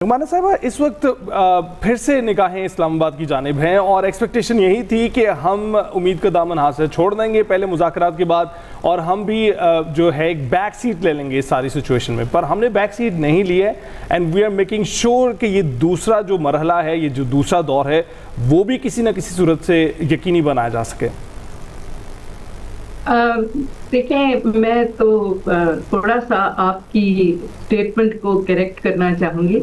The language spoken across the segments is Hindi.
रुमाना साहबा, इस वक्त फिर से निगाहें इस्लामाबाद की जानिब हैं और एक्सपेक्टेशन यही थी कि हम उम्मीद का दामन हाथ से छोड़ देंगे पहले मुज़ाकरात के बाद और हम भी जो है एक बैक सीट ले लेंगे इस सारी सिचुएशन में, पर हमने बैक सीट नहीं ली है and we are making sure कि ये दूसरा जो मरहला है, ये जो दूसरा दौर है, वो भी किसी न किसी सूरत से यकीनी बनाया जा सके। देखें, मैं तो थोड़ा सा आपकी स्टेटमेंट को करेक्ट करना चाहूँगी।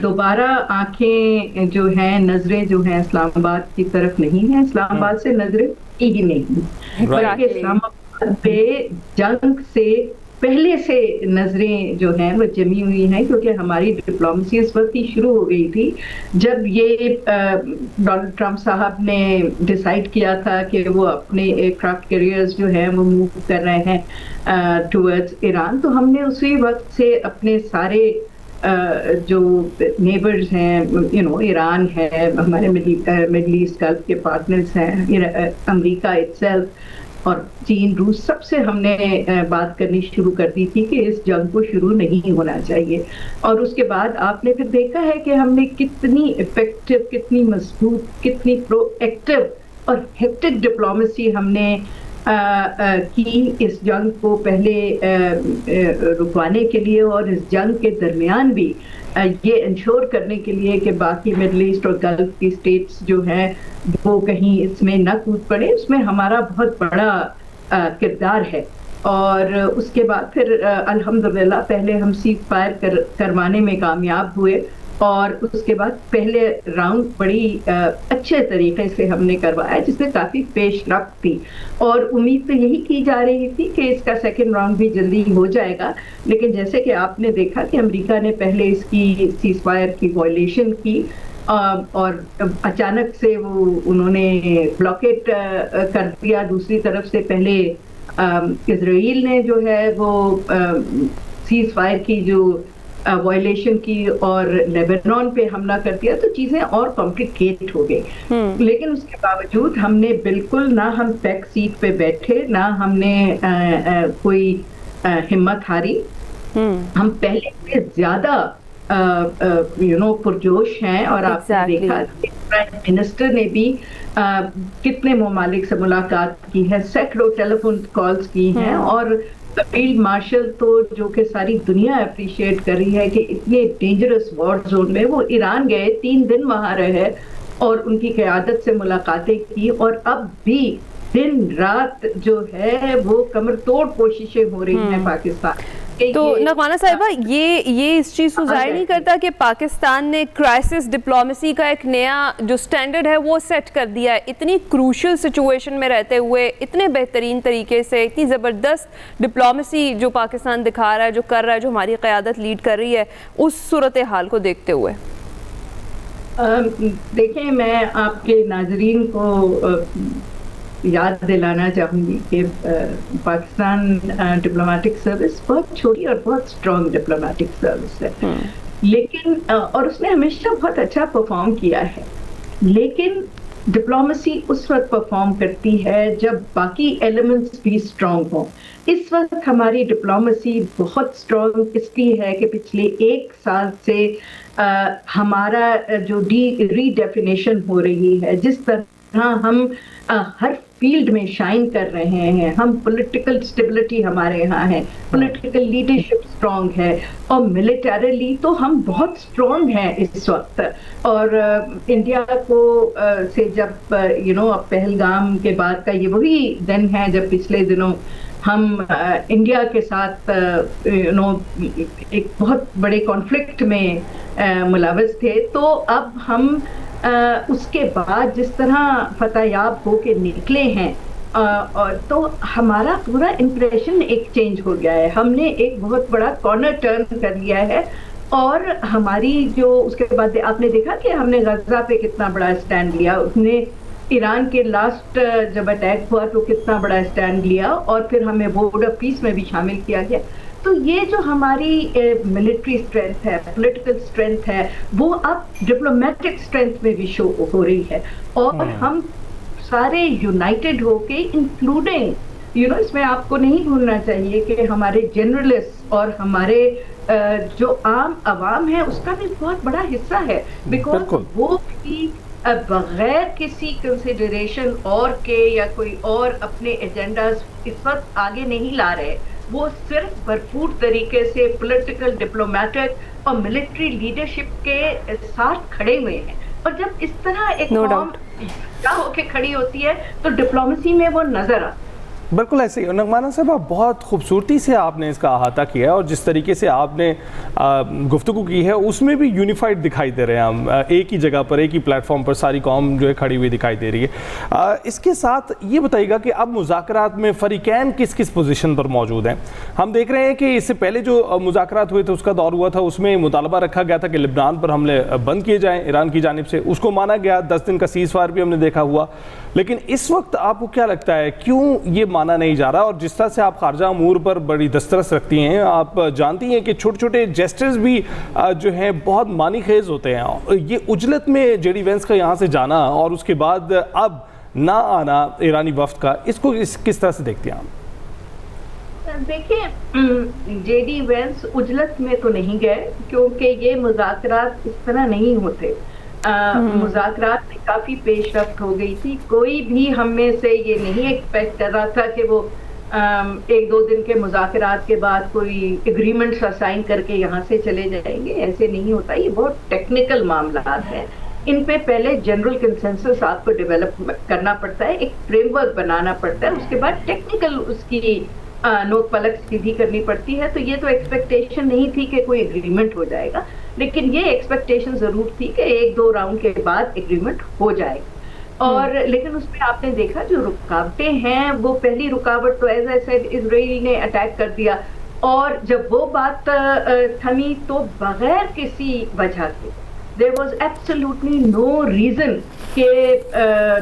दोबारा आंखें जो हैं, नजरें जो हैं इस्लामाबाद की तरफ नहीं हैं, इस्लामाबाद से नजरें ही नहीं, बल्कि इस्लामाबाद पे जंग से पहले से नजरें जो हैं वो जमी हुई हैं, क्योंकि हमारी डिप्लोमेसी इस वक्त ही शुरू हो गई थी जब ये डोनाल्ड ट्रंप साहब ने डिसाइड किया था कि वो अपने एयरक्राफ्ट कैरियर्स जो हैं वो मूव कर रहे हैं टुवर्ड्स ईरान। तो हमने उसी वक्त से अपने सारे जो नेबर्स हैं, ईरान है, हमारे मिडल ईस्ट गल्फ के पार्टनर्स हैं, अमेरिका इटसेल्फ और चीन, रूस, सबसे हमने बात करनी शुरू कर दी थी कि इस जंग को शुरू नहीं होना चाहिए। और उसके बाद आपने फिर देखा है कि हमने कितनी इफेक्टिव, कितनी मजबूत, कितनी प्रोएक्टिव और हेक्टिक डिप्लोमेसी हमने की इस जंग को पहले रुकवाने के लिए और इस जंग के दरमियान भी ये इंश्योर करने के लिए कि बाकी मिडल ईस्ट और गल्फ की स्टेट्स जो हैं वो कहीं इसमें न कूद पड़े। उसमें हमारा बहुत बड़ा किरदार है। और उसके बाद फिर अल्हम्दुलिल्लाह पहले हम सीज फायर करवाने में कामयाब हुए और उसके बाद पहले राउंड बड़ी अच्छे तरीके से हमने करवाया, जिसमें काफ़ी पेशरफ्त थी और उम्मीद तो यही की जा रही थी कि इसका सेकंड राउंड भी जल्दी हो जाएगा। लेकिन जैसे कि आपने देखा कि अमेरिका ने पहले इसकी सीज फायर की वायलेशन की और अचानक से वो उन्होंने ब्लॉकेट कर दिया। दूसरी तरफ से पहले इजराइल ने जो है वो सीज फायर की जो वायलेशन की और लेबनान पे हमला कर दिया, तो चीजें और कॉम्प्लिकेट हो गई। लेकिन उसके बावजूद हमने बिल्कुल ना हम बैक सीट पे बैठे, ना हमने कोई हिम्मत हारी। हम पहले से ज्यादा पुरजोश हैं और आपने देखा प्राइम मिनिस्टर ने भी कितने ममालिक से मुलाकात की है, सैकड़ों टेलीफोन कॉल्स की हैं और फील्ड मार्शल तो जो कि सारी दुनिया अप्रिशिएट कर रही है कि इतने डेंजरस वॉर जोन में वो ईरान गए, 3 दिन वहां रहे और उनकी क़यादत से मुलाकातें की और अब भी दिन रात जो है वो कमर तोड़ कोशिशें हो रही हैं पाकिस्तान। तो नगमाना साहिबा, ये इस चीज़ को जाहिर नहीं करता कि पाकिस्तान ने क्राइसिस डिप्लोमेसी का एक नया जो स्टैंडर्ड है वो सेट कर दिया है, इतनी क्रूशल सिचुएशन में रहते हुए इतने बेहतरीन तरीके से, इतनी ज़बरदस्त डिप्लोमेसी जो पाकिस्तान दिखा रहा है, जो कर रहा है, जो हमारी क़यादत लीड कर रही है, उस सूरत हाल को देखते हुए। देखें, मैं आपके नाजरीन को याद दिलाना चाहूँगी कि पाकिस्तान डिप्लोमेटिक सर्विस बहुत छोटी और बहुत स्ट्रॉन्ग डिप्लोमेटिक सर्विस है, लेकिन और उसने हमेशा बहुत अच्छा परफॉर्म किया है। लेकिन डिप्लोमेसी उस वक्त परफॉर्म करती है जब बाकी एलिमेंट्स भी स्ट्रॉन्ग हों। इस वक्त हमारी डिप्लोमेसी बहुत स्ट्रॉन्ग इसलिए है कि पिछले 1 साल से हमारा जो रीडेफिनेशन हो रही है, जिस तरह हम हर फील्ड में शाइन कर रहे हैं, हम पॉलिटिकल स्टेबिलिटी हमारे यहाँ है, पॉलिटिकल लीडरशिप स्ट्रॉन्ग है और मिलिटरीली तो हम बहुत स्ट्रॉन्ग हैं इस वक्त। और इंडिया को से जब अब पहलगाम के बाद का ये वही दिन है जब पिछले दिनों हम इंडिया के साथ एक बहुत बड़े कॉन्फ्लिक्ट में मुलव्वस थे। तो अब हम उसके बाद जिस तरह फतेहयाब होके निकले हैं तो हमारा पूरा इंप्रेशन एक चेंज हो गया है। हमने एक बहुत बड़ा कॉर्नर टर्न कर लिया है और हमारी जो उसके बाद आपने देखा कि हमने गजा पे कितना बड़ा स्टैंड लिया, उसने ईरान के लास्ट जब अटैक हुआ तो कितना बड़ा स्टैंड लिया और फिर हमें बोर्ड ऑफ पीस में भी शामिल किया गया। तो ये जो हमारी मिलिट्री स्ट्रेंथ है, पॉलिटिकल स्ट्रेंथ है, वो अब डिप्लोमेटिक स्ट्रेंथ में भी शो हो रही है और हम सारे यूनाइटेड होके इंक्लूडिंग इसमें आपको नहीं भूलना चाहिए कि हमारे जर्नलिस्ट और हमारे जो आम आवाम है उसका भी बहुत बड़ा हिस्सा है, बिकॉज वो भी बगैर किसी कंसिडरेशन और के या कोई और अपने एजेंडाज इस वक्त आगे नहीं ला रहे। वो सिर्फ भरपूर तरीके से पॉलिटिकल, डिप्लोमेटिक और मिलिट्री लीडरशिप के साथ खड़े हुए हैं। और जब इस तरह एक कौम होके खड़ी होती है तो डिप्लोमेसी में वो नजर आता है। बिल्कुल ऐसे ही नगमाना साहब, आप बहुत खूबसूरती से आपने इसका अहाता किया है और जिस तरीके से आपने गुफ्तगू की है उसमें भी यूनिफाइड दिखाई दे रहे हैं हम, एक ही जगह पर, एक ही प्लेटफॉर्म पर सारी कौम जो है खड़ी हुई दिखाई दे रही है। इसके साथ ये बताइएगा कि अब मुज़ाकरात में फ़रीक़ैन किस किस पोजीशन पर मौजूद हैं? हम देख रहे हैं कि इससे पहले जो मुज़ाकरात हुए थे उसका दौर हुआ था, उसमें मुतालबा रखा गया था कि लिबनान पर हमले बंद किए जाएँ ईरान की जानिब से, उसको माना गया। 10 दिन का सीज़फायर भी हमने देखा हुआ। लेकिन इस वक्त आपको क्या लगता है क्यों ये माना नहीं जा रहा? और जिस तरह से आप खारजा अमूर पर बड़ी दस्तरस रखती हैं, आप जानती हैं कि छोटे छोटे जेस्टर्स भी जो हैं बहुत मानी खेज होते हैं। ये उजलत में जेडी वेंस का यहाँ से जाना और उसके बाद अब ना आना ईरानी वफ्द का, इसको किस तरह से देखते हैं आप? देखिए, जेडी वेंस उजलत में तो नहीं गए क्योंकि ये मुज़ाकरात इस तरह नहीं होते। मुज़ाकरात में काफी पेशरफ्त हो गई थी। कोई भी हम में से ये नहीं एक्सपेक्ट कर रहा था कि वो 1-2 दिन के मुज़ाकरात के बाद कोई एग्रीमेंट साइन करके यहाँ से चले जाएंगे। ऐसे नहीं होता, ये बहुत टेक्निकल मामला है। इन पे पहले जनरल कंसेंसस आपको डेवलप करना पड़ता है, एक फ्रेमवर्क बनाना पड़ता है, उसके बाद टेक्निकल उसकी नोक पलक सीधी करनी पड़ती है। तो ये तो एक्सपेक्टेशन नहीं थी कि कोई एग्रीमेंट हो जाएगा, लेकिन ये एक्सपेक्टेशन जरूर थी कि 1-2 राउंड के बाद एग्रीमेंट हो जाएगा। और लेकिन उसमें आपने देखा जो रुकावटें हैं, वो पहली रुकावट तो एज आई सेड इजराइल ने अटैक कर दिया, और जब वो बात थमी तो बगैर किसी वजह के there was absolutely no reason कि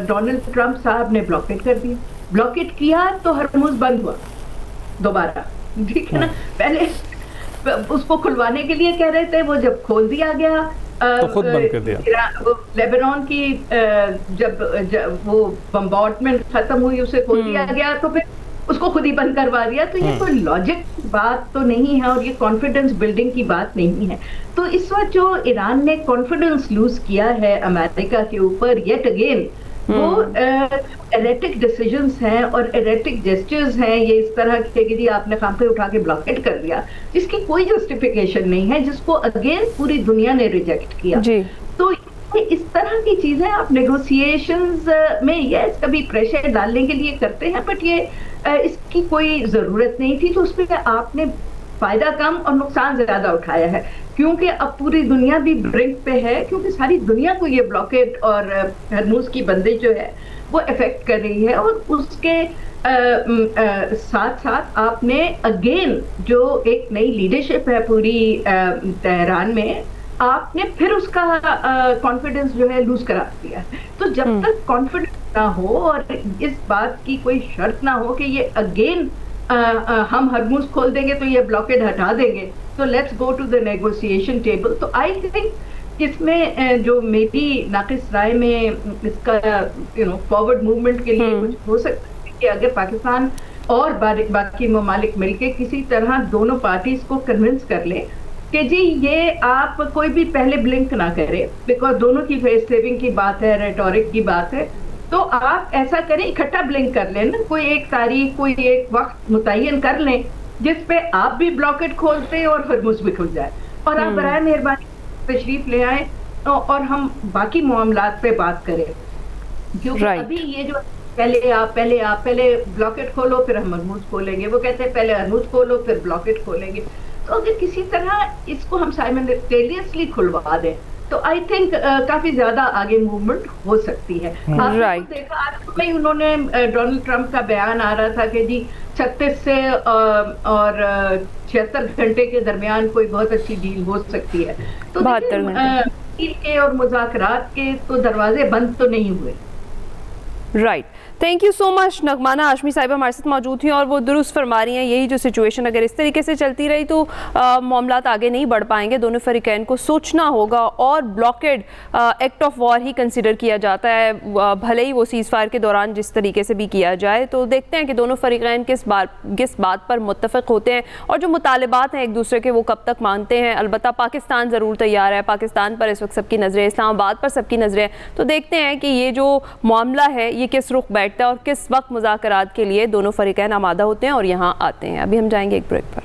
डोनाल्ड ट्रंप साहब ने ब्लॉकेट कर दिया। ब्लॉकेट किया तो हरमुज बंद हुआ दोबारा, ठीक है ना। पहले उसको खुलवाने के लिए कह रहे थे, वो जब खोल दिया गया तो खुद बंद कर दिया। लेबनान की जब वो बम्बार्डमेंट खत्म हुई, उसे खोल दिया गया तो फिर उसको खुद ही बंद करवा दिया। तो ये कोई लॉजिक बात तो नहीं है और ये कॉन्फिडेंस बिल्डिंग की बात नहीं है। तो इस वक्त जो ईरान ने कॉन्फिडेंस लूज किया है अमेरिका के ऊपर येट अगेन, वो एरेटिक डिसीजंस हैं और एरेटिक जेस्चर्स हैं। ये इस तरह के कि जी आपने खामखे उठा के ब्लॉकेट कर दिया, जिसकी कोई जस्टिफिकेशन नहीं है, जिसको अगेन पूरी दुनिया ने रिजेक्ट किया जी। तो इस तरह की चीजें आप नेगोशिएशंस में ये कभी प्रेशर डालने के लिए करते हैं, बट ये इसकी कोई जरूरत नहीं थी। तो उसमें आपने फायदा कम और नुकसान ज्यादा उठाया है, क्योंकि अब पूरी दुनिया भी ब्रिंक पे है, क्योंकि सारी दुनिया को ये ब्लॉकेट और हरमुज की बंदी जो है वो इफेक्ट कर रही है। और उसके साथ साथ आपने अगेन जो एक नई लीडरशिप है पूरी तेहरान में, आपने फिर उसका कॉन्फिडेंस जो है लूज करा दिया। तो जब तक कॉन्फिडेंस ना हो और इस बात की कोई शर्त ना हो कि ये अगेन हम हरमुज खोल देंगे तो ये ब्लॉकेड हटा देंगे, तो let's go to the negotiation table. तो आई थिंक इसमें जो मेरी नाकिस राय में इसका फॉरवर्ड मूवमेंट के लिए कुछ हो सकता है कि अगर पाकिस्तान और बाकी ममालिक मिलके किसी तरह दोनों पार्टीज को कन्विंस कर ले कि जी ये आप कोई भी पहले ब्लिंक ना करे, बिकॉज दोनों की फेस सेविंग की बात है, रेटोरिक की बात है, तो आप ऐसा करें इकट्ठा ब्लिंक कर लें ना, कोई एक तारीख, कोई एक वक्त मुतय्यन कर लें जिसपे आप भी ब्लॉकेट खोलते हैं और हरमुज भी खुल जाए, और आप बराए मेहरबानी तशरीफ ले आए और हम बाकी मामलात पे बात करें। क्योंकि अभी ये जो पहले ब्लॉकेट खोलो फिर हम हरमुज खोलेंगे, वो कहते हैं पहले हरमुज खोलो फिर ब्लॉकेट खोलेंगे। तो अगर किसी तरह इसको हम साइमल्टेनियसली खुलवा दें तो आई थिंक काफी ज्यादा आगे मूवमेंट हो सकती है। आपने देखा आज में उन्होंने डोनाल्ड ट्रंप का बयान आ रहा था कि जी 36 से और 76 घंटे के दरमियान कोई बहुत अच्छी डील हो सकती है। तो डील के और मुज़ाकरात के तो दरवाजे बंद तो नहीं हुए। Right, thank you so much. Nagmana Hashmi साहिबा हमारे साथ मौजूद थी और वो दुरुस्त फरमा रही हैं, यही जो सिचुएशन अगर इस तरीके से चलती रही तो मामलात आगे नहीं बढ़ पाएंगे। दोनों फरीकैन को सोचना होगा और blockade act of war he consider किया जाता है, भले ही वो सीज़ फायर के दौरान जिस तरीके से भी किया जाए। तो देखते हैं कि दोनों फरीकैन किस बात पर मुत्तफ़िक होते हैं और जो मुतालिबात हैं एक दूसरे के वो कब तक मानते हैं। अलबत्ता पाकिस्तान ज़रूर तैयार है, पाकिस्तान पर इस वक्त सबकी नज़रें, इस्लामाबाद पर सबकी नज़रें, तो देखते हैं कि ये जो मामला है ये किस रुख बैठता है और किस वक्त मुज़ाकरात के लिए दोनों फरीकैन आमादा होते हैं और यहाँ आते हैं। अभी हम जाएंगे एक ब्रेक पर।